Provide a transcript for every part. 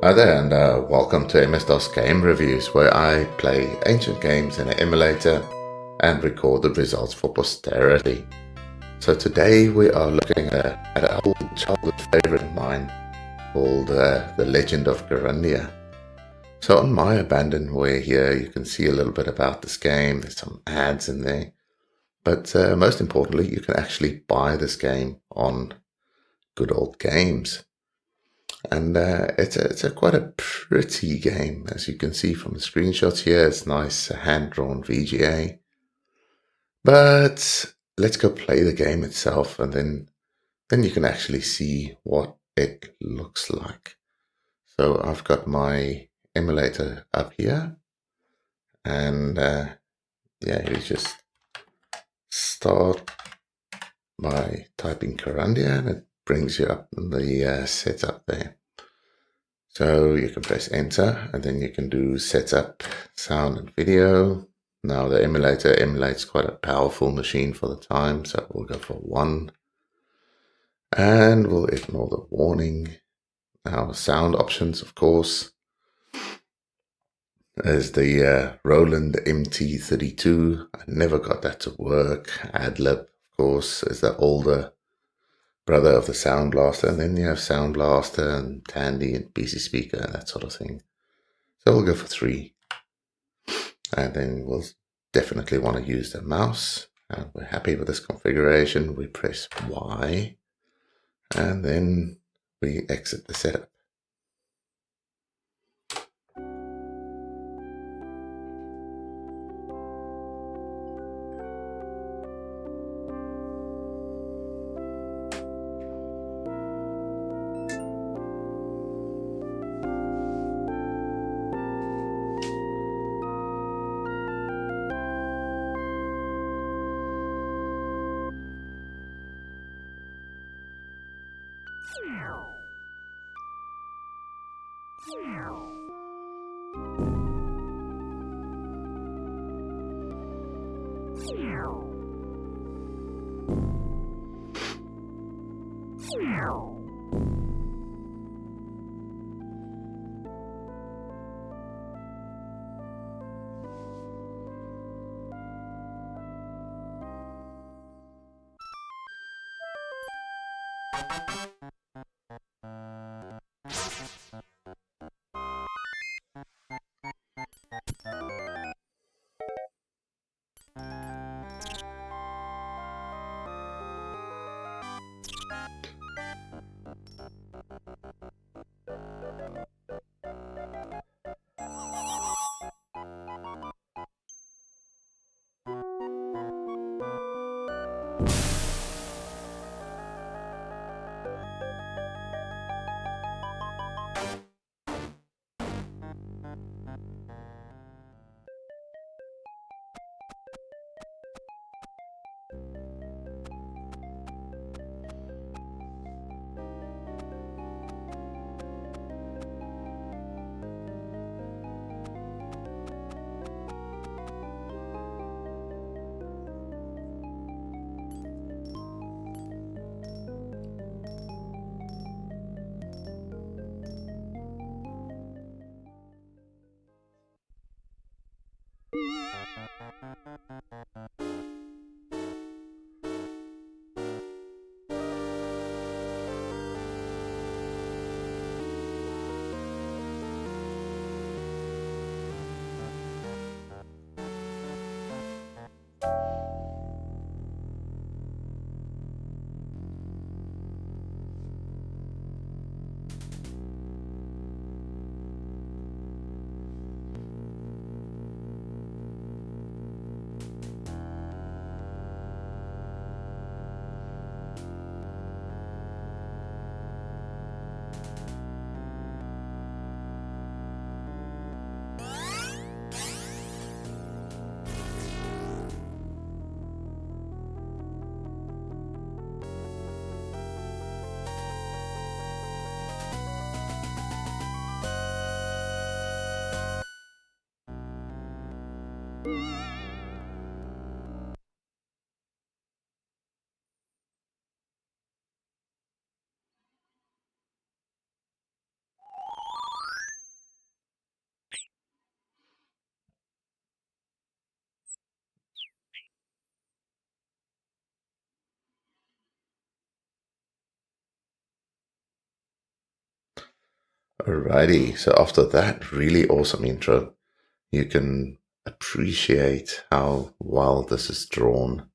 Hi there, and welcome to MS-DOS Game Reviews, where I play ancient games in an emulator and record the results for posterity. So today we are looking at an old childhood favorite of mine called The Legend of Kyrandia. So on my abandonware here, you can see a little bit about this game. There's some ads in there. But most importantly, you can actually buy this game on Good Old Games. And it's a quite a pretty game, as you can see from the screenshots here. It's nice hand-drawn VGA. But let's go play the game itself, and then you can actually see what it looks like. So I've got my emulator up here, and yeah, you just start by typing Kyrandia, and it brings you up in the setup there. So you can press enter, and then you can do setup, sound and video. Now the emulator emulates quite a powerful machine for the time, so we'll go for 1. And we'll ignore the warning. Now sound options, of course. There's the Roland MT32. I never got that to work. AdLib, of course, is the older brother of the Sound Blaster, and then you have Sound Blaster and Tandy and PC Speaker and that sort of thing. So we'll go for 3. And then we'll definitely want to use the mouse. And we're happy with this configuration. We press Y, and then we exit the setup. Alrighty, so after that really awesome intro, you can appreciate how well this is drawn.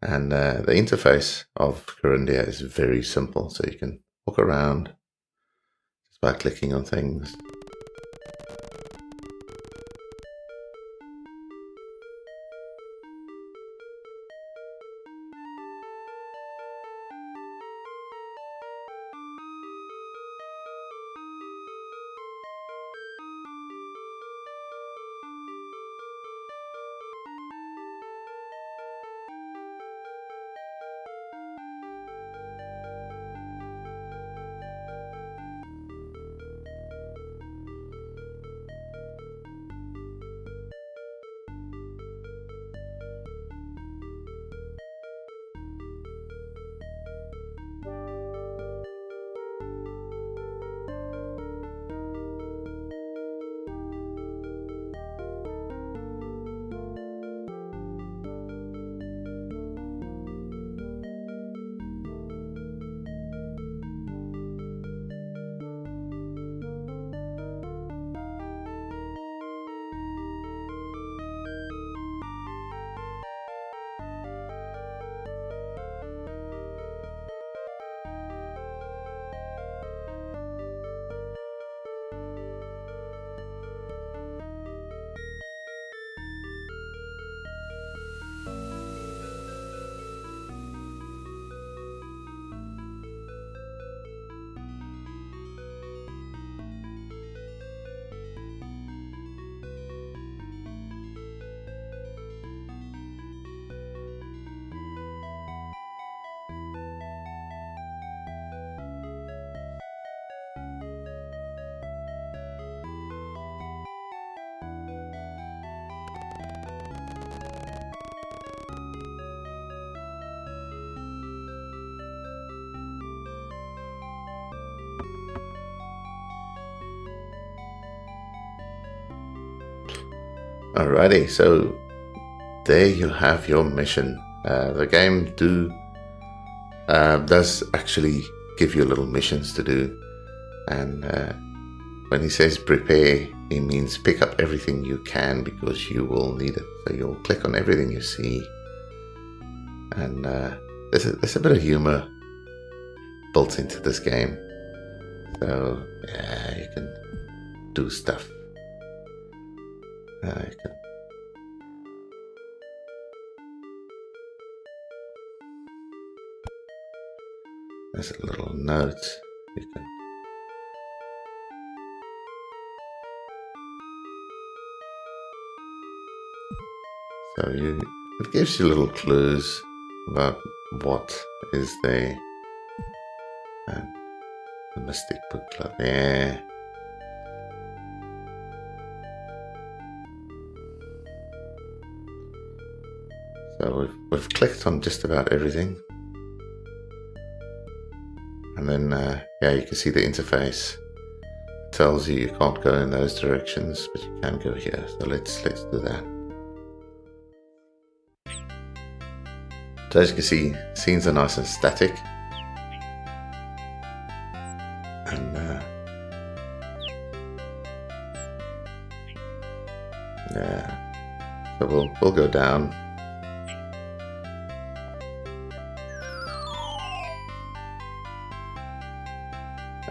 And the interface of Kyrandia is very simple, so you can walk around just by clicking on things. Alrighty, so there you have your mission. The game does actually give you little missions to do, and when he says prepare, he means pick up everything you can because you will need it. So you'll click on everything you see, and there's a bit of humor built into this game. So yeah, you can do stuff. There's a little note. You can it gives you little clues about what is there. And the Mystic Booklet there. So we've clicked on just about everything. And then, yeah, you can see the interface. It tells you can't go in those directions, but you can go here. So let's do that. So as you can see, scenes are nice and static. And yeah, so we'll go down.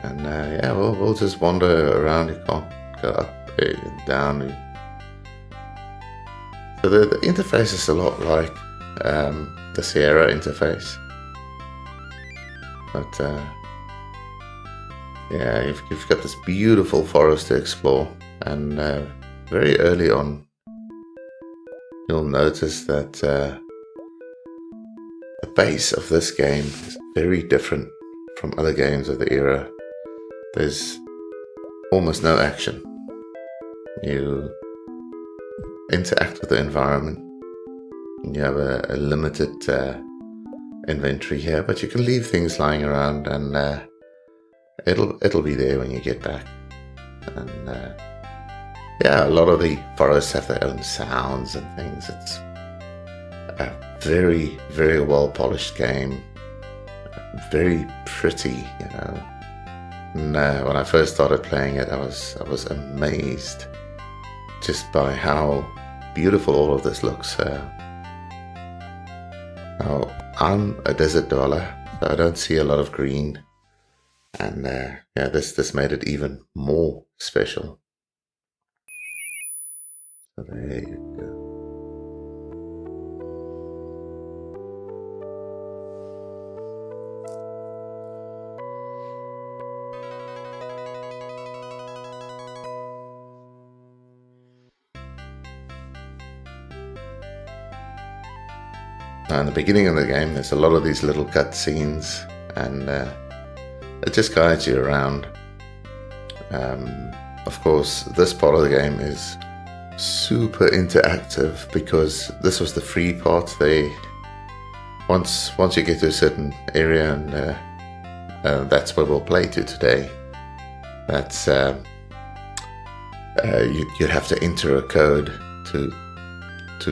And yeah, we'll just wander around. You can't go up and down. So the interface is a lot like the Sierra interface, but yeah, you've got this beautiful forest to explore, and very early on, you'll notice that the pace of this game is very different from other games of the era. There's almost no action. You interact with the environment. You have a limited inventory here, but you can leave things lying around, and it'll be there when you get back. And yeah, a lot of the forests have their own sounds and things. It's a very, very well polished game. Very pretty, you know. And when I first started playing it, I was amazed just by how beautiful all of this looks. Now, I'm a desert dweller, so I don't see a lot of green, and yeah, this made it even more special. So there you go. Now, in the beginning of the game, there's a lot of these little cutscenes, and it just guides you around. Of course, this part of the game is super interactive because this was the free part. Once you get to a certain area, and that's where we'll play to today. That's you'd have to enter a code to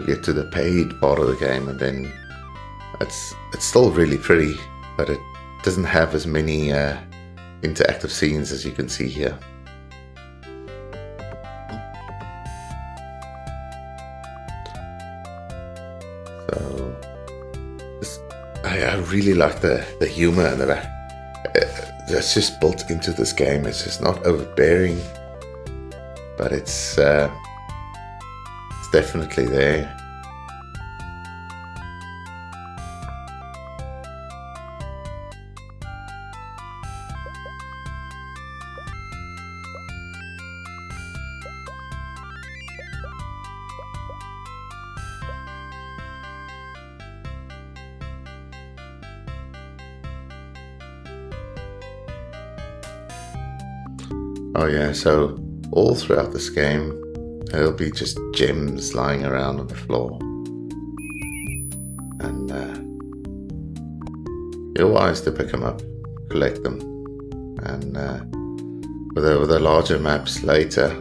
get to the paid part of the game, and then it's still really pretty, but it doesn't have as many interactive scenes as you can see here. So I really like the humor in the back. That's just built into this game. It's just not overbearing, but it's definitely there. Oh yeah, so all throughout this game, there'll be just gems lying around on the floor. And you're wise to pick them up, collect them. And with the larger maps later,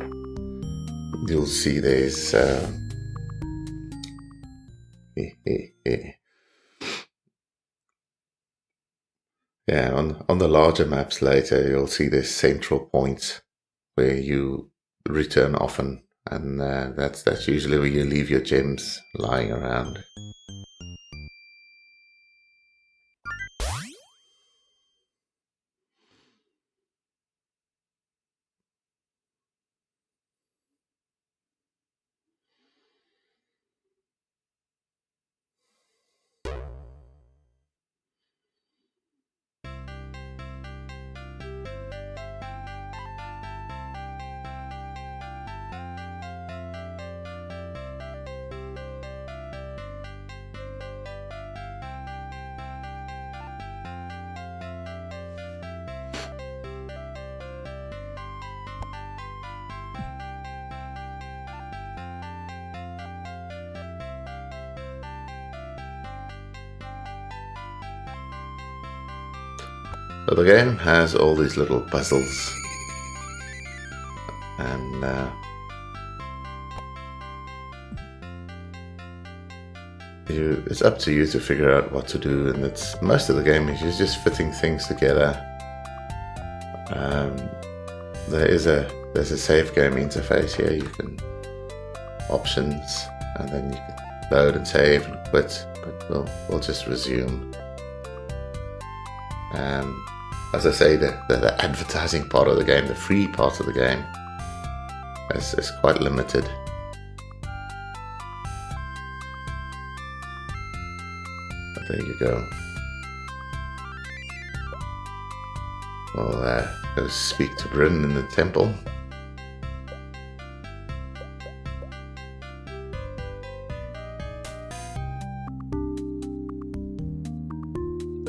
you'll see there's... Yeah, on the larger maps later, you'll see this central point where you return often, and that's usually where you leave your gems lying around. So the game has all these little puzzles, and it's up to you to figure out what to do. And most of the game is just fitting things together. There's a save game interface here. You can options, and then you can load and save and quit. But we'll just resume. As I say, the advertising part of the game, the free part of the game, is quite limited. But there you go. We'll go speak to Bryn in the temple.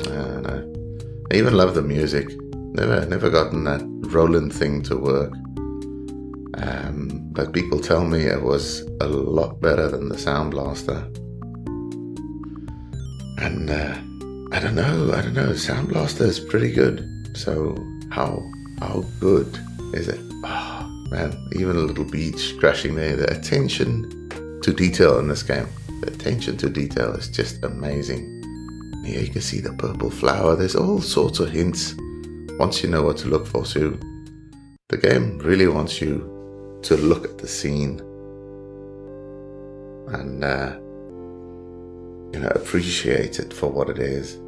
And I even love the music. Never gotten that Roland thing to work. But people tell me it was a lot better than the Sound Blaster. And I don't know. Sound Blaster is pretty good. So how good is it? Oh man, even a little beach crashing there. The attention to detail in this game. The attention to detail is just amazing. Here you can see the purple flower. There's all sorts of hints once you know what to look for. So the game really wants you to look at the scene and appreciate it for what it is.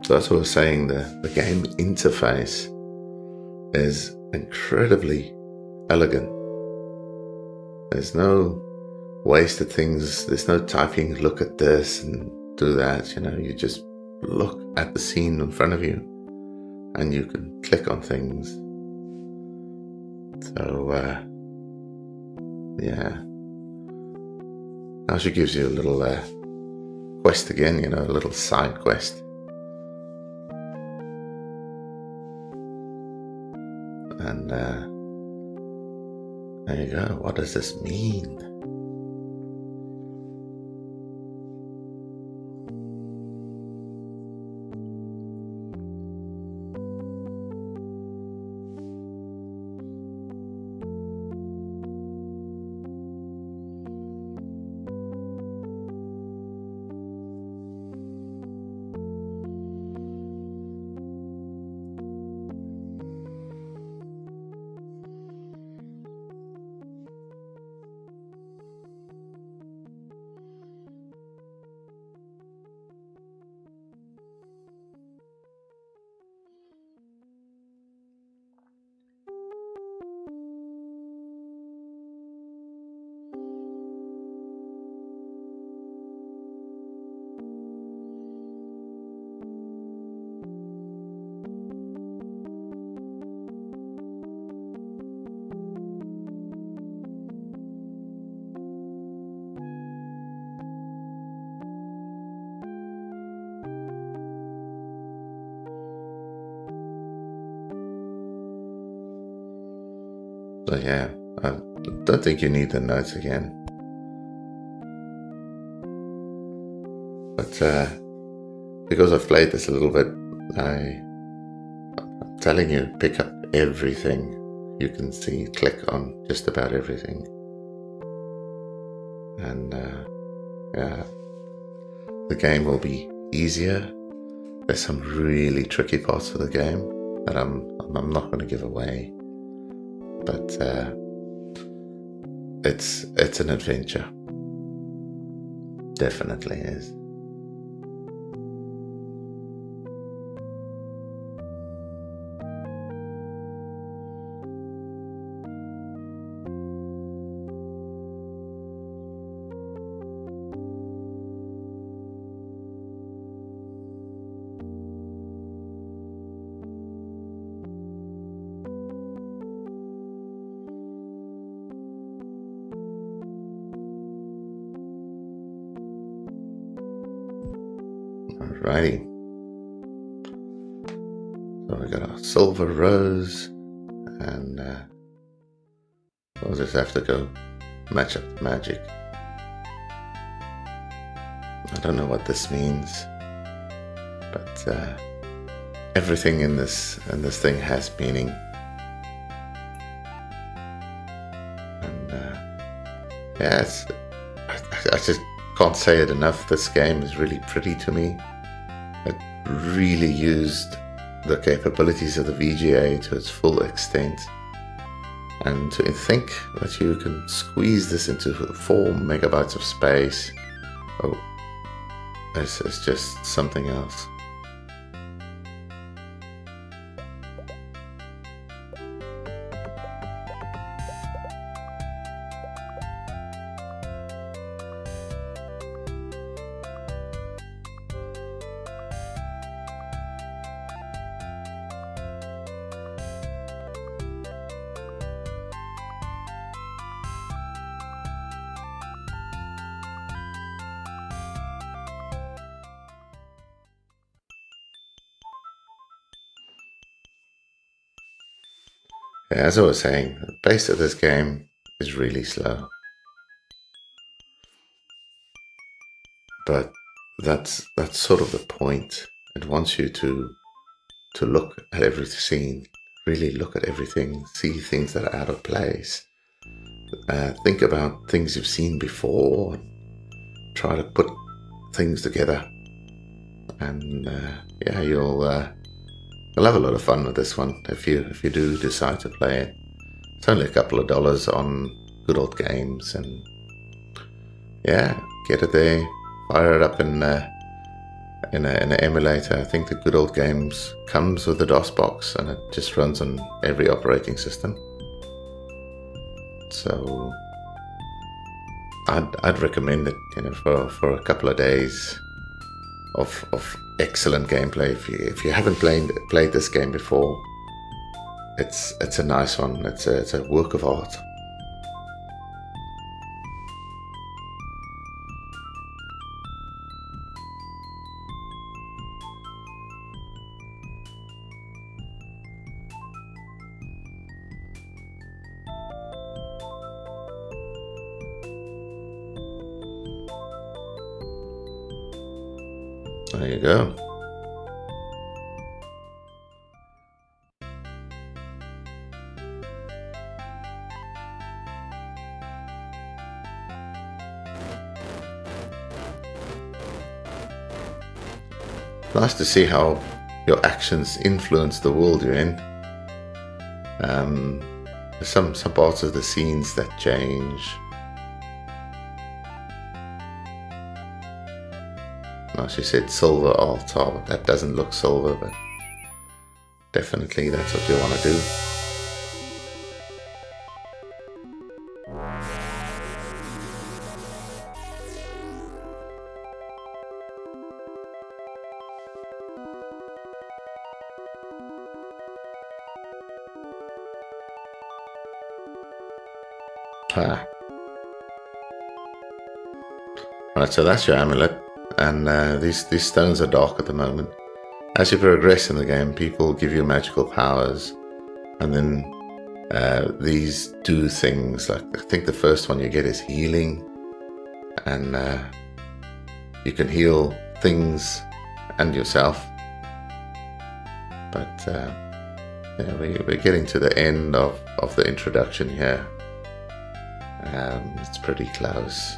So that's what I was saying, the game interface is incredibly elegant. There's no wasted things, there's no typing, look at this and do that, you just look at the scene in front of you and you can click on things. So, now she gives you a little quest again, a little side quest. And there you go. What does this mean? So yeah, I don't think you need the notes again. But because I've played this a little bit, I'm telling you, pick up everything you can see, click on just about everything. And the game will be easier. There's some really tricky parts of the game that I'm not going to give away. But it's an adventure. Definitely is. Alrighty. So we got our silver rose, and we'll just have to go match up the magic. I don't know what this means, but everything in this thing has meaning. And I just can't say it enough. This game is really pretty to me. It really used the capabilities of the VGA to its full extent. And to think that you can squeeze this into 4 megabytes of space, it's just something else. As I was saying, the pace of this game is really slow. But that's sort of the point. It wants you to look at every scene, really look at everything, see things that are out of place. Think about things you've seen before, try to put things together, and yeah, you'll have a lot of fun with this one if you do decide to play it. It's only a couple of dollars on Good Old Games, and yeah, get it there, fire it up in an emulator. I think the Good Old Games comes with a DOS box, and it just runs on every operating system. So I'd recommend it, for a couple of days of excellent gameplay. If you haven't played this game before, it's a nice one. It's a work of art. There you go. Nice to see how your actions influence the world you're in. There's some parts of the scenes that change. Now she said silver altar, but that doesn't look silver, but definitely that's what you want to do. Right, so that's your amulet, and these stones are dark at the moment. As you progress in the game, people give you magical powers, and then these do things like, I think the first one you get is healing, and you can heal things and yourself. But yeah, we're getting to the end of the introduction here. It's pretty close.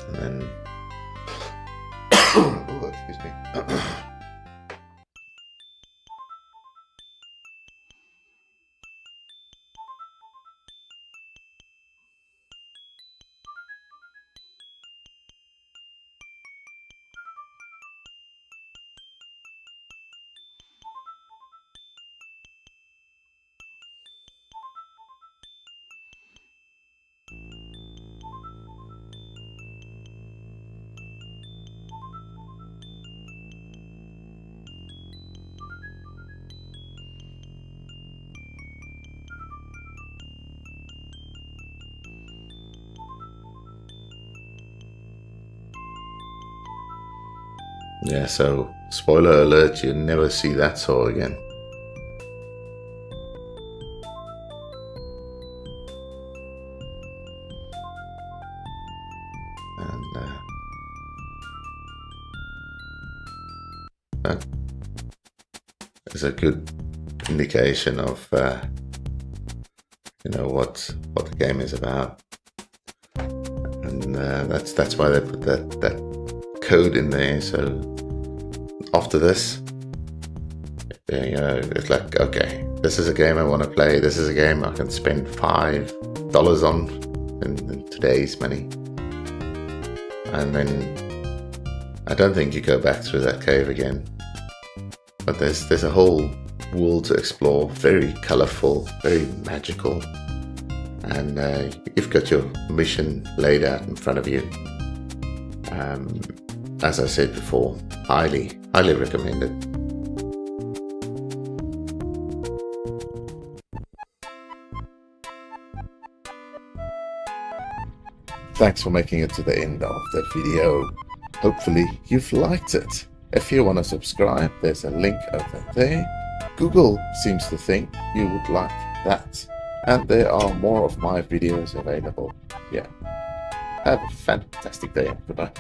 And then oh, excuse me. Yeah, so spoiler alert, you never see that saw again. And that is a good indication of what the game is about. And that's why they put that code in there. So after this, it's like, okay, this is a game I want to play. This is a game I can spend $5 on in today's money. And then I don't think you go back through that cave again. But there's a whole world to explore, very colourful, very magical. And you've got your mission laid out in front of you. As I said before, highly recommended. Thanks for making it to the end of the video. Hopefully you've liked it. If you want to subscribe, there's a link over there. Google seems to think you would like that. And there are more of my videos available. Yeah. Have a fantastic day. Goodbye.